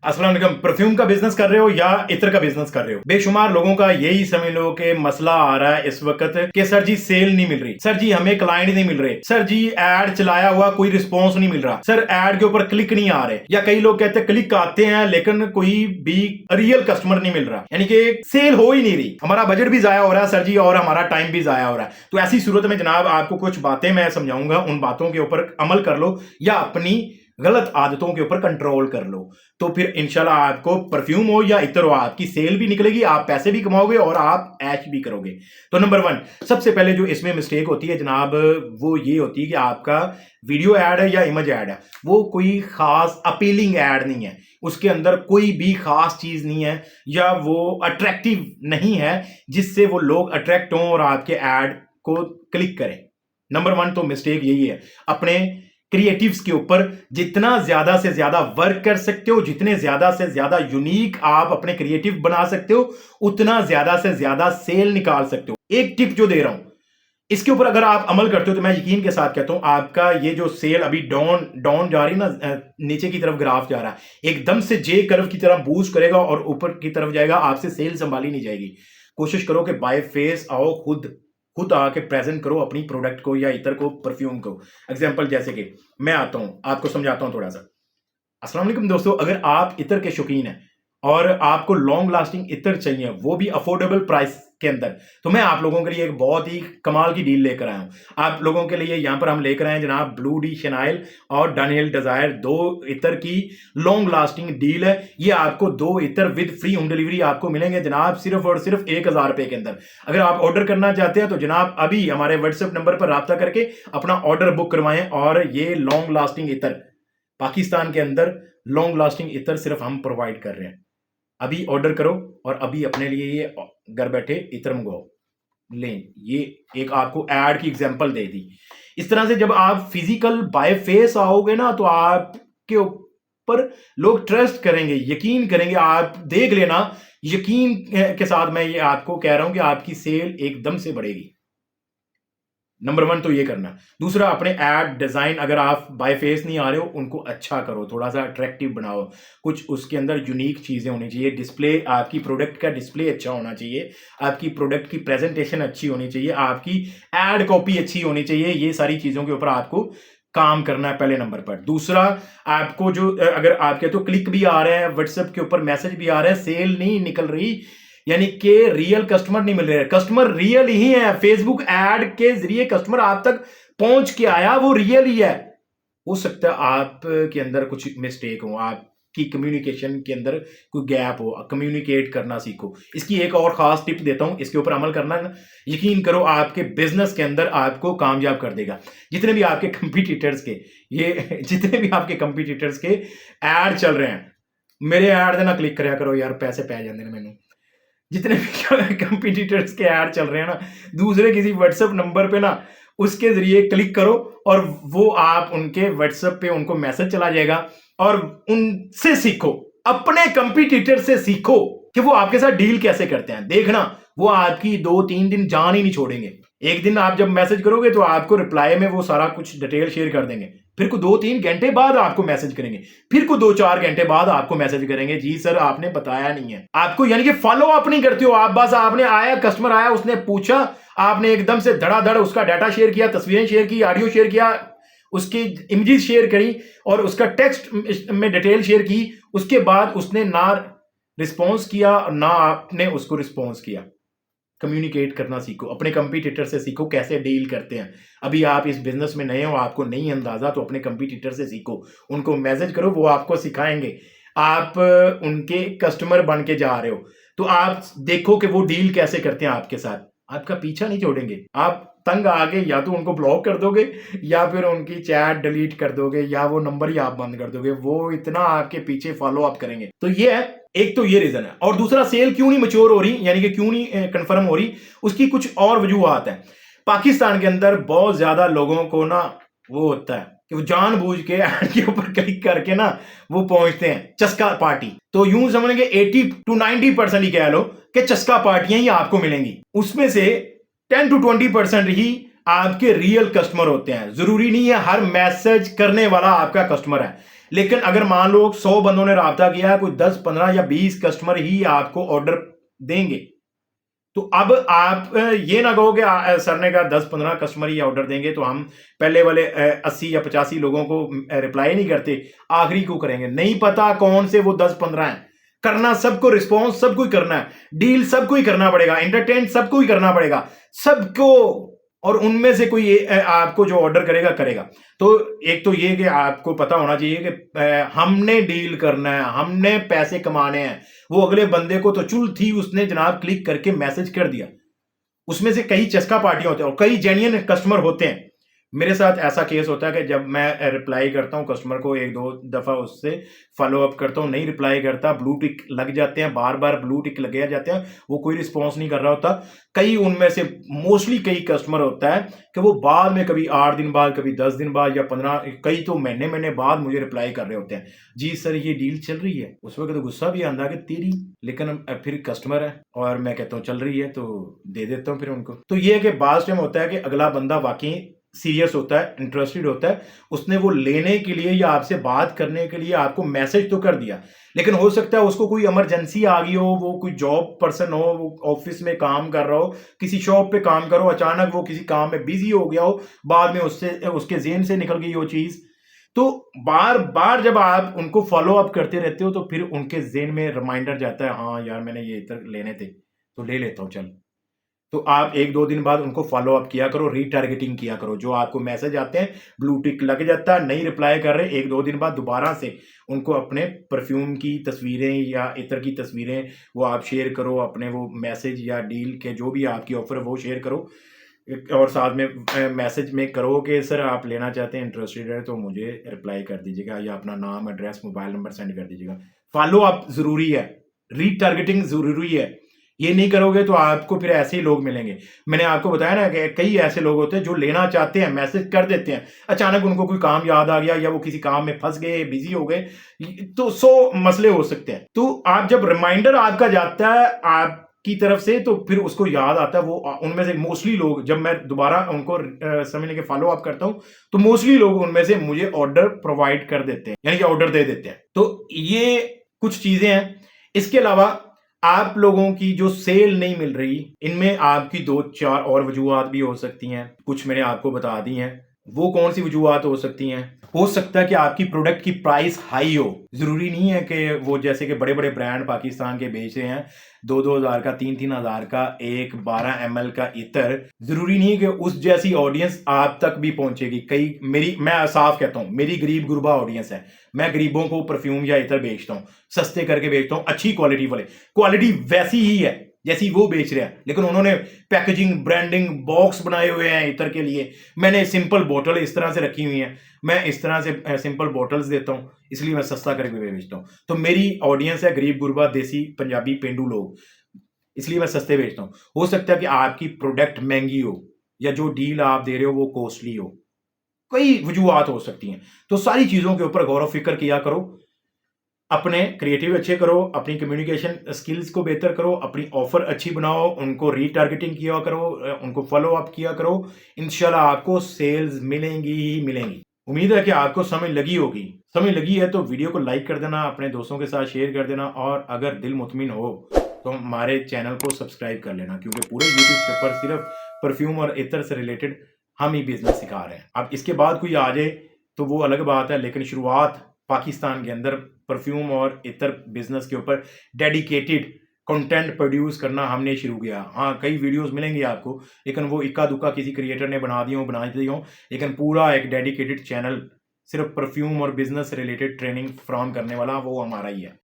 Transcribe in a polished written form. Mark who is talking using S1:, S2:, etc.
S1: अस्सलाम वालेकुम। परफ्यूम का बिजनेस कर रहे हो या इत्र का बिजनेस कर रहे हो, बेशुमार लोगों का यही समझ लो कि मसला आ रहा है इस वक्त कि सर जी सेल नहीं मिल रही, सर जी हमें क्लाइंट नहीं मिल रहे, सर जी एड चलाया हुआ कोई रिस्पॉन्स नहीं मिल रहा, सर एड के ऊपर क्लिक नहीं आ रहे, या कई लोग कहते हैं क्लिक आते हैं लेकिन कोई भी रियल कस्टमर नहीं मिल रहा, यानी कि सेल हो ही नहीं रही, हमारा बजट भी जाया हो रहा है सर जी और हमारा टाइम भी जाया हो रहा है। तो ऐसी सूरत में जनाब आपको कुछ बातें मैं समझाऊंगा, उन बातों के ऊपर अमल कर लो या अपनी गलत आदतों के ऊपर कंट्रोल कर लो, तो फिर इंशाल्लाह आपको परफ्यूम हो या इत्र हो आपकी सेल भी निकलेगी, आप पैसे भी कमाओगे और आप ऐश भी करोगे। तो नंबर 1 सबसे पहले जो इसमें मिस्टेक होती है जनाब वो ये होती है कि आपका वीडियो ऐड है या इमेज ऐड है वो कोई खास अपीलिंग ऐड नहीं है, उसके अंदर कोई भी खास चीज नहीं है या वो अट्रैक्टिव नहीं है जिससे वो लोग अट्रैक्ट हों और आपके ऐड को क्लिक करें। नंबर 1 तो मिस्टेक यही है। अपने क्रिएटिव्स के ऊपर जितना ज्यादा से ज्यादा वर्क कर सकते हो, जितने ज्यादा से ज्यादा यूनिक आप अपने क्रिएटिव बना सकते हो, उतना ज्यादा से ज्यादा सेल निकाल सकते हो। एक टिप जो दे रहा हूं इसके ऊपर अगर आप अमल करते हो तो मैं यकीन के साथ कहता हूं आपका ये जो सेल अभी डाउन डाउन जा रही है ना, नीचे की तरफ ग्राफ जा रहा है, एकदम से जे कर्व की तरफ बूस्ट करेगा और ऊपर की तरफ जाएगा, आपसे सेल संभाली नहीं जाएगी। कोशिश करो कि बाय फेस आओ, खुद खुद आके प्रेजेंट करो अपनी प्रोडक्ट को या इतर को, परफ्यूम को। एग्जांपल जैसे कि मैं आता हूं आपको समझाता हूं थोड़ा सा। अस्सलाम वालेकुम दोस्तों, अगर आप इत्र के शौकीन हैं और आपको लॉन्ग लास्टिंग इत्र चाहिए वो भी अफोर्डेबल प्राइस के अंदर, तो मैं आप लोगों के लिए एक बहुत ही कमाल की डील लेकर आया हूं। आप लोगों के लिए यहां पर हम लेकर आए हैं जनाब ब्लू डी शनाइल और डैनियल डिजायर, दो इत्र की लॉन्ग लास्टिंग डील है। ये आपको दो इत्र विद फ्री होम डिलीवरी आपको मिलेंगे जनाब सिर्फ और सिर्फ 1000 रुपए के अंदर। अगर आप ऑर्डर करना चाहते हैं तो जनाब अभी हमारे व्हाट्सएप नंबर पर राब्ता करके अपना ऑर्डर बुक करवाएं और ये लॉन्ग लास्टिंग इत्र पाकिस्तान के अंदर लॉन्ग लास्टिंग इत्र सिर्फ हम प्रोवाइड कर रहे हैं। अभी ऑर्डर करो और अभी अपने लिए ये घर बैठे इत्र मंगवाओ। लें, ये एक आपको ऐड की एग्जांपल दे दी। इस तरह से जब आप फिजिकल बाय फेस आओगे ना तो आपके ऊपर लोग ट्रस्ट करेंगे, यकीन करेंगे। आप देख लेना, यकीन के साथ मैं ये आपको कह रहा हूं कि आपकी सेल एकदम से बढ़ेगी। नंबर 1 तो ये करना। दूसरा, अपने ऐड डिजाइन अगर आप बाय फेस नहीं आ रहे हो उनको अच्छा करो, थोड़ा सा अट्रैक्टिव बनाओ, कुछ उसके अंदर यूनिक चीजें होनी चाहिए। डिस्प्ले, आपकी प्रोडक्ट का डिस्प्ले अच्छा होना चाहिए, आपकी प्रोडक्ट की प्रेजेंटेशन अच्छी होनी चाहिए, आपकी एड कॉपी अच्छी होनी चाहिए। ये सारी चीजों के ऊपर आपको काम करना है पहले नंबर पर। दूसरा, आपको जो अगर आपके तो क्लिक भी आ रहे हैं, व्हाट्सएप के ऊपर मैसेज भी आ रहे हैं, सेल नहीं निकल रही, यानी कि रियल कस्टमर नहीं मिल रहे। कस्टमर रियल ही है, फेसबुक ऐड के जरिए कस्टमर आप तक पहुंच के आया, वो रियल ही है। हो सकता है आपके अंदर कुछ मिस्टेक हो, आपकी कम्युनिकेशन के अंदर कोई गैप हो, कम्युनिकेट करना सीखो। इसकी एक और खास टिप देता हूं, इसके ऊपर अमल करना, यकीन करो आपके बिजनेस के अंदर आपको कामयाब कर देगा। जितने भी आपके कंपटीटर्स के जितने भी आपके कंपटीटर्स के ऐड चल रहे हैं, मेरे ऐड ना क्लिक कराया करो यार, पैसे पै जाते हैं मैंने। जितने भी कंपटीटर्स के ऐड चल रहे हैं ना, दूसरे किसी व्हाट्सएप नंबर पे ना उसके जरिए क्लिक करो और वो आप उनके व्हाट्सएप पे उनको मैसेज चला जाएगा और उनसे सीखो, अपने कंपटीटर से सीखो कि वो आपके साथ डील कैसे करते हैं। देखना वो आपकी 2-3 दिन जान ही नहीं छोड़ेंगे। एक दिन आप जब मैसेज करोगे तो आपको रिप्लाई में वो सारा कुछ डिटेल शेयर कर देंगे, फिर को 2-3 घंटे बाद आपको मैसेज करेंगे, फिर को 2-4 घंटे बाद आपको मैसेज करेंगे, जी सर आपने बताया नहीं है आपको, यानी कि फॉलो अप नहीं करते हो आप। बस आपने आया, कस्टमर आया, उसने पूछा, आपने एकदम से धड़ाधड़ उसका डाटा शेयर किया, तस्वीरें शेयर की, ऑडियो शेयर किया, उसकी इमेजेस शेयर करी और उसका टेक्स्ट में डिटेल शेयर की। उसके बाद उसने ना रिस्पॉन्स किया ना आपने उसको रिस्पॉन्स किया। कम्युनिकेट करना सीखो, अपने कंपटीटर से सीखो कैसे डील करते हैं। अभी आप इस बिजनेस में नए हो, आपको नहीं अंदाजा, तो अपने कंपटीटर से सीखो, उनको मैसेज करो, वो आपको सिखाएंगे। आप उनके कस्टमर बन के जा रहे हो तो आप देखो कि वो डील कैसे करते हैं आपके साथ, आपका पीछा नहीं छोड़ेंगे। आप तंग आगे या तो उनको ब्लॉक कर दोगे या फिर उनकी चैट डिलीट कर दोगे या वो नंबर ही आप बंद कर दोगे, वो इतना आपके पीछे फॉलो अप करेंगे। तो ये है, एक तो ये रीजन है। और दूसरा, सेल क्यों नहीं मैच्योर हो रही, यानी कि क्यों नहीं कंफर्म हो रही, उसकी कुछ और वजूहात है। पाकिस्तान के अंदर बहुत ज्यादा लोगों को ना वो होता है कि वो जानबूझ के ऐड के ऊपर क्लिक करके ना वो पहुंचते हैं चस्का पार्टी। तो यूं समझेंगे 80 to 90% ही कह लो कि चस्का पार्टियां ही आपको मिलेंगी, उसमें से 10 to 20% ही आपके रियल कस्टमर होते हैं। जरूरी नहीं है हर मैसेज करने वाला आपका कस्टमर है। लेकिन अगर मान लो 100 बंदों ने राब्ता किया, कोई 10 15 या 20 कस्टमर ही आपको ऑर्डर देंगे, तो अब आप ये ना कहो कि सर ने कहा 10-15 कस्टमर ही ऑर्डर देंगे तो हम पहले वाले 80 या 85 लोगों को रिप्लाई नहीं करते, आखिरी को करेंगे। नहीं पता कौन से वो 10-15 हैं। करना सबको, रिस्पॉन्स सबको ही करना है, डील सबको ही करना पड़ेगा, एंटरटेन सबको ही करना पड़ेगा, सबको। और उनमें से कोई आपको जो ऑर्डर करेगा करेगा। तो एक तो ये कि आपको पता होना चाहिए कि हमने डील करना है, हमने पैसे कमाने हैं। वो अगले बंदे को तो चुल थी, उसने जनाब क्लिक करके मैसेज कर दिया। उसमें से कई चस्का पार्टियां होते हैं और कई जेन्युइन कस्टमर होते हैं। मेरे साथ ऐसा केस होता है कि जब मैं रिप्लाई करता हूं कस्टमर को, 1-2 दफा उससे फॉलो अप करता हूं, नहीं रिप्लाई करता, ब्लू टिक लग जाते हैं, बार बार ब्लू टिक लगे जाते हैं, वो कोई रिस्पॉन्स नहीं कर रहा होता। कई उनमें से मोस्टली कई कस्टमर होता है कि वो बाद में कभी 8 दिन बाद, कभी 10 दिन बाद या 15, कई तो महीने महीने बाद मुझे रिप्लाई कर रहे होते हैं, जी सर ये डील चल रही है। उस वक्त तो गुस्सा भी आंदा कि तेरी, लेकिन फिर कस्टमर है और मैं कहता हूँ चल रही है तो दे देता हूँ फिर उनको। तो ये है कि बात टाइम होता है कि अगला बंदा वाकई सीरियस होता है, इंटरेस्टेड होता है, उसने वो लेने के लिए या आपसे बात करने के लिए आपको मैसेज तो कर दिया, लेकिन हो सकता है उसको कोई इमरजेंसी आ गई हो, वो कोई जॉब पर्सन हो, वो ऑफिस में काम कर रहा हो, किसी शॉप पे काम कर रहा हो, अचानक वो किसी काम में बिजी हो गया हो, बाद में उससे उसके जेहन से निकल गई वो चीज। तो बार बार जब आप उनको फॉलो अप करते रहते हो तो फिर उनके जेहन में रिमाइंडर जाता है, हाँ यार मैंने ये इधर लेने थे तो ले लेता हूँ चल। तो आप 1-2 दिन बाद उनको फॉलो अप किया करो, रीटारगेटिंग किया करो। जो आपको मैसेज आते हैं, ब्लू टिक लग जाता है, नहीं रिप्लाई कर रहे, 1-2 दिन बाद दोबारा से उनको अपने परफ्यूम की तस्वीरें या इत्र की तस्वीरें वो आप शेयर करो, अपने वो मैसेज या डील के जो भी आपकी ऑफर है वो शेयर करो। और साथ में मैसेज में करो कि सर आप लेना चाहते हैं, इंटरेस्टेड है तो मुझे रिप्लाई कर दीजिएगा या अपना नाम, एड्रेस, मोबाइल नंबर सेंड कर दीजिएगा। फॉलो अप ज़रूरी है, रीटारगेटिंग ज़रूरी है। ये नहीं करोगे तो आपको फिर ऐसे ही लोग मिलेंगे। मैंने आपको बताया ना कि कई ऐसे लोग होते हैं जो लेना चाहते हैं, मैसेज कर देते हैं, अचानक उनको कोई काम याद आ गया या वो किसी काम में फंस गए, बिजी हो गए, तो 100 मसले हो सकते हैं। तो आप जब रिमाइंडर आपका जाता है आपकी तरफ से तो फिर उसको याद आता है। वो उनमें से मोस्टली लोग, जब मैं दोबारा उनको समझने के फॉलो अप करता हूं तो मोस्टली लोग उनमें से मुझे ऑर्डर प्रोवाइड कर देते हैं, यानी कि ऑर्डर दे देते हैं। तो ये कुछ चीजें हैं। इसके अलावा आप लोगों की जो सेल नहीं मिल रही, इनमें आपकी 2-4 और वजूहात भी हो सकती हैं, कुछ मैंने आपको बता दी हैं। वो कौन सी वजूहात हो सकती हैं? हो सकता है कि आपकी प्रोडक्ट की प्राइस हाई हो। जरूरी नहीं है कि वो जैसे कि बड़े बड़े ब्रांड पाकिस्तान के बेच रहे हैं 2-2 हज़ार का, 3-3 हज़ार का एक 12 ml का इत्र, जरूरी नहीं है कि उस जैसी ऑडियंस आप तक भी पहुंचेगी। मैं साफ कहता हूं, मेरी गरीब गुरबा ऑडियंस है, मैं गरीबों को परफ्यूम या इत्र बेचता हूं, सस्ते करके बेचता हूं, अच्छी क्वालिटी वाले। क्वालिटी वैसी ही है जैसी वो बेच रहे हैं, लेकिन उन्होंने पैकेजिंग, ब्रांडिंग, बॉक्स बनाए हुए हैं इत्र के लिए। मैंने सिंपल बोतल इस तरह से रखी हुई है, मैं इस तरह से सिंपल बोटल्स देता हूं, इसलिए मैं सस्ता करके बेचता हूं। तो मेरी ऑडियंस है गरीब गुरबा, देसी, पंजाबी, पेंडू लोग, इसलिए मैं सस्ते बेचता हूं। हो सकता है कि आपकी प्रोडक्ट महंगी हो या जो डील आप दे रहे हो वो कॉस्टली हो, कई वजूहत हो सकती हैं। तो सारी चीजों के ऊपर गौर फिक्र किया करो, अपने क्रिएटिव अच्छे करो, अपनी कम्युनिकेशन स्किल्स को बेहतर करो, अपनी ऑफर अच्छी बनाओ, उनको रीटारगेटिंग किया करो, उनको फॉलो अप किया करो। इंशाल्लाह आपको सेल्स मिलेंगी ही मिलेंगी। उम्मीद है कि आपको समझ लगी होगी। समझ लगी है तो वीडियो को लाइक कर देना, अपने दोस्तों के साथ शेयर कर देना, और अगर दिल मुतमिन हो तो हमारे चैनल को सब्सक्राइब कर लेना, क्योंकि पूरे यूट्यूब के ऊपर सिर्फ परफ्यूम और इत्र से रिलेटेड हम ही बिजनेस सिखा रहे हैं। अब इसके बाद कोई आ जाए तो वो अलग बात है, लेकिन शुरुआत पाकिस्तान के अंदर परफ्यूम और इत्र बिजनेस के ऊपर डेडिकेटेड कंटेंट प्रोड्यूस करना हमने शुरू किया। हाँ, कई वीडियोस मिलेंगे आपको, लेकिन वो इक्का दुक्का किसी क्रिएटर ने बना दिए हो, लेकिन पूरा एक डेडिकेटेड चैनल सिर्फ परफ्यूम और बिजनेस रिलेटेड ट्रेनिंग फ्राहम करने वाला वो हमारा ही है।